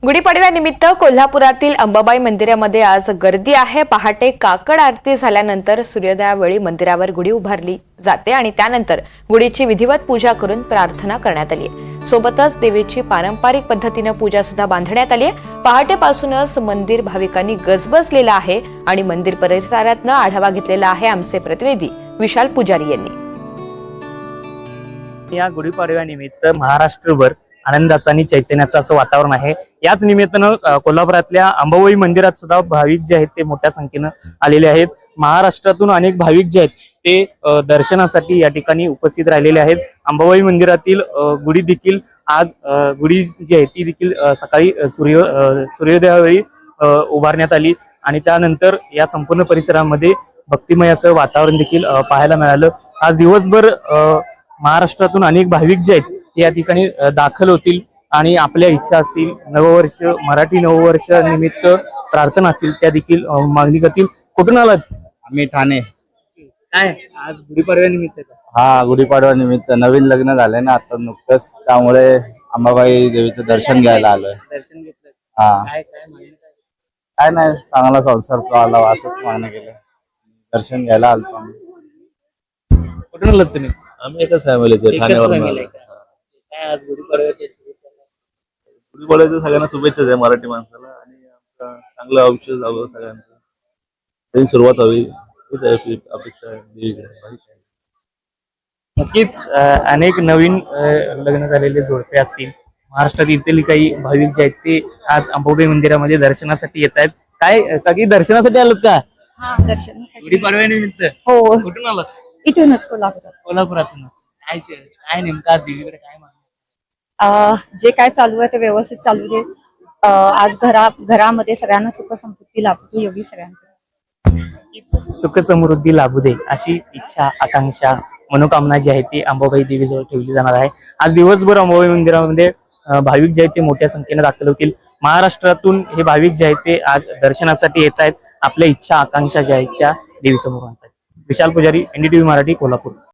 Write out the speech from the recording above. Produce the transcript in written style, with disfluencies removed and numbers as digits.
गुढीपाडव्यानिमित्त कोल्हापुरातील अंबाबाई मंदिरामध्ये आज गर्दी आहे। पहाटे काकड आरती झाल्यानंतर सूर्योदयावेळी मंदिरावर गुढी उभारली जाते आणि त्यानंतर गुढीची विधिवत पूजा करून प्रार्थना करण्यात आली आहे। सोबतच देवीची पारंपरिक पद्धतीने पूजा सुद्धा बांधण्यात आली आहे। पहाटेपासूनच मंदिर भाविकांनी गजबजलेलं आहे आणि मंदिर परिसरातनं आढावा घेतलेला आहे आमचे प्रतिनिधी विशाल पुजारी यांनी। या गुढीपाडव्यानिमित्त महाराष्ट्रभर आनंदाचं आणि चैतन्याचं असं वातावरण आहे। याच निमित्तानं कोल्हापुरातल्या अंबाबाई मंदिरात सुद्धा भाविक जे आहेत ते मोठ्या संख्येनं आलेले आहेत। महाराष्ट्रातून अनेक भाविक जे आहेत ते दर्शनासाठी या ठिकाणी उपस्थित राहिलेले आहेत। अंबाबाई मंदिरातील गुढी देखील आज गुढी जी आहे ती देखील सकाळी सूर्योदयावेळी उभारण्यात आली आणि त्यानंतर या संपूर्ण परिसरामध्ये भक्तिमय असं वातावरण देखील पाहायला मिळालं। आज दिवसभर महाराष्ट्रातून अनेक भाविक जे आहेत या ठिकाणी दाखल होतील आणि आपल्या इच्छा असतील, नववर्ष मराठी नववर्ष निमित्त प्रार्थना असतील त्या देखील मागणी करतील। कुठून आलात? आम्ही ठाणे। काय आज गुढीपाडव्या निमित्त? हा, गुढीपाडवा निमित्त नवीन लग्न झालंय ना आता नुकतंच, त्यामुळे अंबाबाई देवीचं दर्शन घ्यायला आलोय। दर्शन घेतलं? हा, काय काय मागणी काय नाही, चांगला संसार चालावा असंच मागणं केलं, दर्शन घ्यायला आलतो आम्ही। कुठून आलात तुम्ही? आम्ही एकच फॅमिलीचे ठाण्यावरून। काय आज गुढीपाडव्याच्या शुभेच्छा? गुढीपाडव्याच्या सगळ्यांना शुभेच्छा आहे मराठी माणसाला, आणि आमचं चांगलं आयुष्य जावं सगळ्यांचं, तरी सुरुवात हवी हीच आहे अपेक्षा आहे। नक्कीच अनेक नवीन लग्न झालेले जोडपे असतील, महाराष्ट्रात इथली काही भाविक जे आहेत ते आज अंबाबाई मंदिरामध्ये दर्शनासाठी येत आहेत। काय काही दर्शनासाठी आलात का? हा, दर्शनासाठी। गुढीपाडव्यानिमित्त हो, कुठून आलात? इथूनच कोल्हापूर। कोल्हापुरातूनच। काय नेमकं आज देवीकडे काय मागणी? जे काय चालू आहे ते व्यवस्थित चालू दे। आज घरामध्ये सगळ्यांना सुख समृद्धी लाभू एवढी सगळ्यांकडे सुख समृद्धी लाभू दे अशी इच्छा, आकांक्षा, मनोकामना जी आहे ती अंबाबाई देवीजवळ ठेवली जाणार आहे। आज दिवसभर अंबाबाई मंदिरामध्ये भाविक जे आहेत ते मोठ्या संख्येने दाखल होतील। महाराष्ट्रातून हे भाविक जे आहेत ते आज दर्शनासाठी येत आहेत, आपल्या इच्छा आकांक्षा ज्या आहेत त्या देवीसमोर आणतात। विशाल पुजारी, NDTV मराठी, कोल्हापूर।